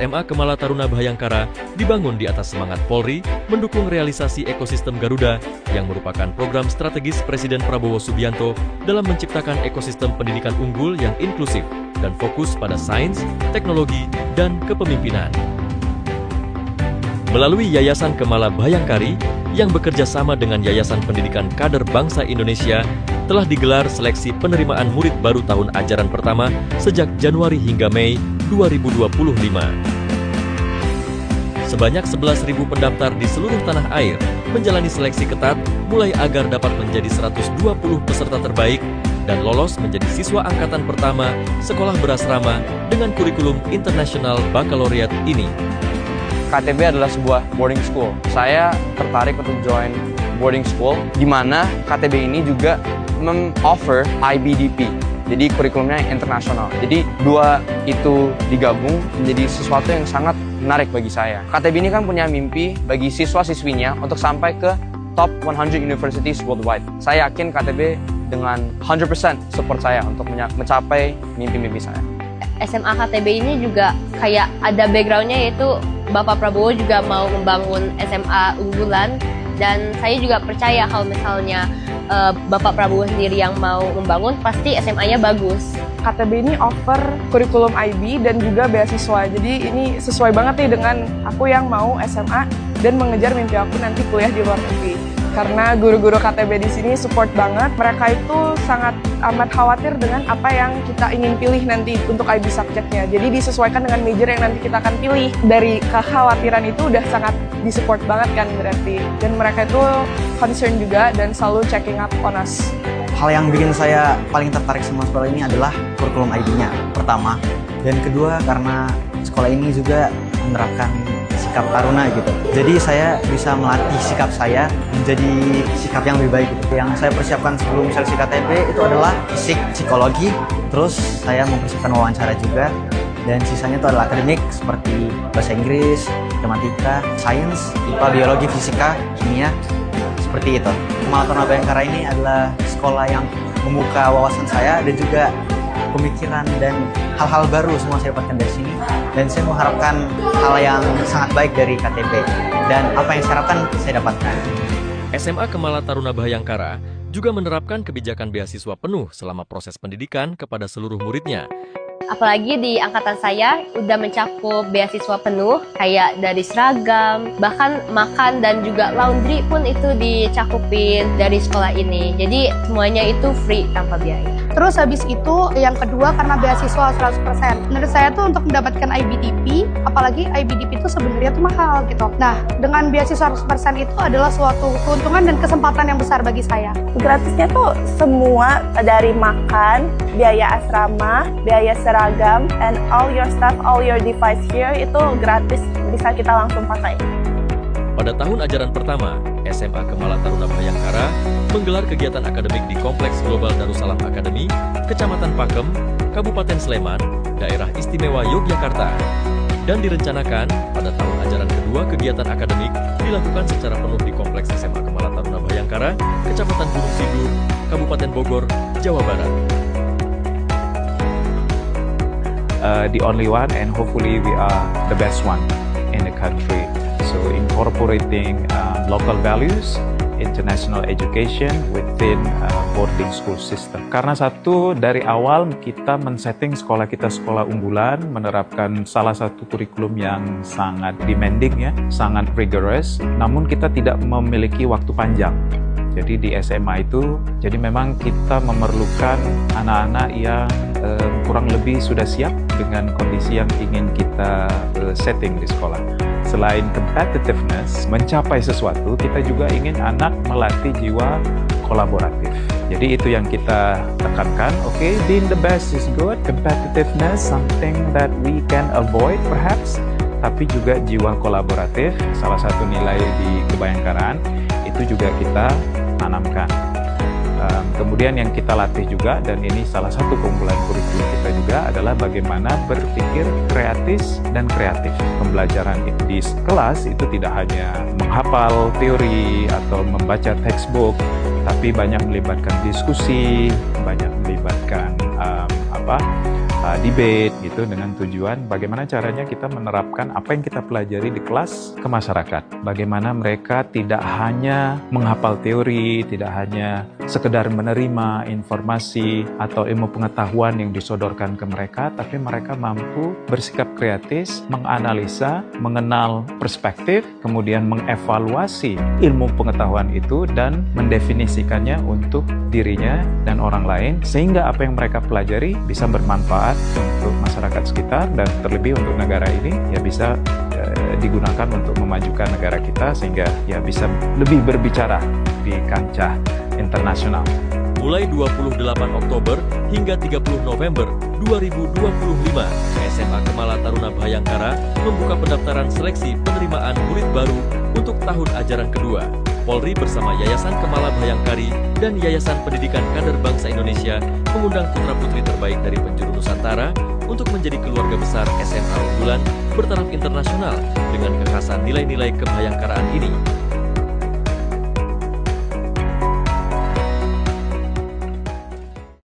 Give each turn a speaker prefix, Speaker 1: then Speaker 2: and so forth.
Speaker 1: SMA Kemala Taruna Bhayangkara dibangun di atas semangat Polri mendukung realisasi ekosistem Garuda yang merupakan program strategis Presiden Prabowo Subianto dalam menciptakan ekosistem pendidikan unggul yang inklusif dan fokus pada sains, teknologi, dan kepemimpinan. Melalui Yayasan Kemala Bhayangkari yang bekerja sama dengan Yayasan Pendidikan Kader Bangsa Indonesia telah digelar seleksi penerimaan murid baru tahun ajaran pertama sejak Januari hingga Mei 2025. Sebanyak 11.000 pendaftar di seluruh tanah air menjalani seleksi ketat mulai agar dapat menjadi 120 peserta terbaik dan lolos menjadi siswa angkatan pertama sekolah berasrama dengan kurikulum internasional baccalaureate ini.
Speaker 2: KTB adalah sebuah boarding school. Saya tertarik untuk join boarding school, di mana KTB ini juga mem-offer IBDP. Jadi kurikulumnya internasional. Jadi dua itu digabung menjadi sesuatu yang sangat menarik bagi saya. KTB ini kan punya mimpi bagi siswa-siswinya untuk sampai ke top 100 universities worldwide. Saya yakin KTB dengan 100% support saya untuk mencapai mimpi-mimpi saya.
Speaker 3: SMA KTB ini juga kayak ada backgroundnya, yaitu Bapak Prabowo juga mau membangun SMA unggulan, dan saya juga percaya kalau misalnya Bapak Prabowo sendiri yang mau membangun, pasti SMA-nya bagus.
Speaker 4: KTB ini offer kurikulum IB dan juga beasiswa, jadi ini sesuai banget nih dengan aku yang mau SMA dan mengejar mimpi aku nanti kuliah di luar negeri. Karena guru-guru KTB di sini support banget, mereka itu sangat amat khawatir dengan apa yang kita ingin pilih nanti untuk IB subjeknya. Jadi disesuaikan dengan major yang nanti kita akan pilih. Dari kekhawatiran itu udah sangat disupport banget kan berarti. Dan mereka itu concern juga dan selalu checking up on us.
Speaker 5: Hal yang bikin saya paling tertarik sama sekolah ini adalah kurikulum IB-nya, pertama. Dan kedua, karena sekolah ini juga menerapkan sikap taruna gitu. Jadi saya bisa melatih sikap saya menjadi sikap yang lebih baik gitu. Yang saya persiapkan sebelum seleksi KTB itu adalah fisik, psikologi, terus saya mempersiapkan wawancara juga, dan sisanya itu adalah akademik seperti bahasa Inggris, matematika, sains, IPA, biologi, fisika, kimia, seperti itu. Kemala Taruna Bhayangkara ini adalah sekolah yang membuka wawasan saya dan juga pemikiran dan hal-hal baru semua saya dapatkan dari sini, dan saya mengharapkan hal yang sangat baik dari KTB, dan apa yang saya harapkan saya dapatkan.
Speaker 1: SMA Kemala Taruna Bhayangkara juga menerapkan kebijakan beasiswa penuh selama proses pendidikan kepada seluruh muridnya.
Speaker 3: Apalagi di angkatan saya udah mencakup beasiswa penuh, kayak dari seragam, bahkan makan dan juga laundry pun itu dicakupin dari sekolah ini. Jadi semuanya itu free tanpa biaya.
Speaker 6: Terus habis itu yang kedua, karena beasiswa 100%. Menurut saya tuh untuk mendapatkan IBDP, apalagi IBDP itu sebenarnya tuh mahal gitu. Nah, dengan beasiswa 100% itu adalah suatu keuntungan dan kesempatan yang besar bagi saya.
Speaker 7: Gratisnya tuh semua, dari makan, biaya asrama, biaya seragam, and all your stuff, all your device here itu gratis, bisa kita langsung pakai.
Speaker 1: Pada tahun ajaran pertama, SMA Kemala Taruna Bhayangkara menggelar kegiatan akademik di Kompleks Global Darussalam Academy, Kecamatan Pakem, Kabupaten Sleman, Daerah Istimewa Yogyakarta. Dan direncanakan pada tahun ajaran kedua kegiatan akademik dilakukan secara penuh di Kompleks SMA Kemala Taruna Bhayangkara, Kecamatan Gunung Sindur, Kabupaten Bogor, Jawa Barat.
Speaker 8: The only one, and hopefully we are the best one in the country. So incorporating local values, international education within boarding school system. Karena satu, dari awal kita men-setting sekolah kita sekolah unggulan, menerapkan salah satu kurikulum yang sangat demanding ya, sangat rigorous, namun kita tidak memiliki waktu panjang. Jadi di SMA itu, jadi memang kita memerlukan anak-anak yang kurang lebih sudah siap dengan kondisi yang ingin kita setting di sekolah. Selain competitiveness, mencapai sesuatu, kita juga ingin anak melatih jiwa kolaboratif. Jadi itu yang kita tekankan. Okay, being the best is good, competitiveness something that we can avoid perhaps, tapi juga jiwa kolaboratif, salah satu nilai di Kebhayangkaraan, itu juga kita tanamkan. Kemudian yang kita latih juga, dan ini salah satu keunggulan kurikulum kita juga, adalah bagaimana berpikir kreatif dan kreatif. Pembelajaran di kelas itu tidak hanya menghafal teori atau membaca textbook, tapi banyak melibatkan diskusi, banyak melibatkan debate gitu dengan tujuan bagaimana caranya kita menerapkan apa yang kita pelajari di kelas ke masyarakat. Bagaimana mereka tidak hanya menghafal teori, tidak hanya sekedar menerima informasi atau ilmu pengetahuan yang disodorkan ke mereka, tapi mereka mampu bersikap kritis, menganalisa, mengenal perspektif, kemudian mengevaluasi ilmu pengetahuan itu dan mendefinisikannya untuk dirinya dan orang lain, sehingga apa yang mereka pelajari bisa bermanfaat untuk masyarakat sekitar dan terlebih untuk negara ini ya bisa digunakan untuk memajukan negara kita sehingga ya bisa lebih berbicara di kancah internasional.
Speaker 1: Mulai 28 Oktober hingga 30 November 2025, SMA Kemala Taruna Bhayangkara membuka pendaftaran seleksi penerimaan murid baru untuk tahun ajaran kedua. Polri bersama Yayasan Kemala Bhayangkari dan Yayasan Pendidikan Kader Bangsa Indonesia mengundang putra-putri terbaik dari penjuru Nusantara untuk menjadi keluarga besar SMA unggulan bertaraf internasional dengan kekhasan nilai-nilai kebhayangkaraan ini.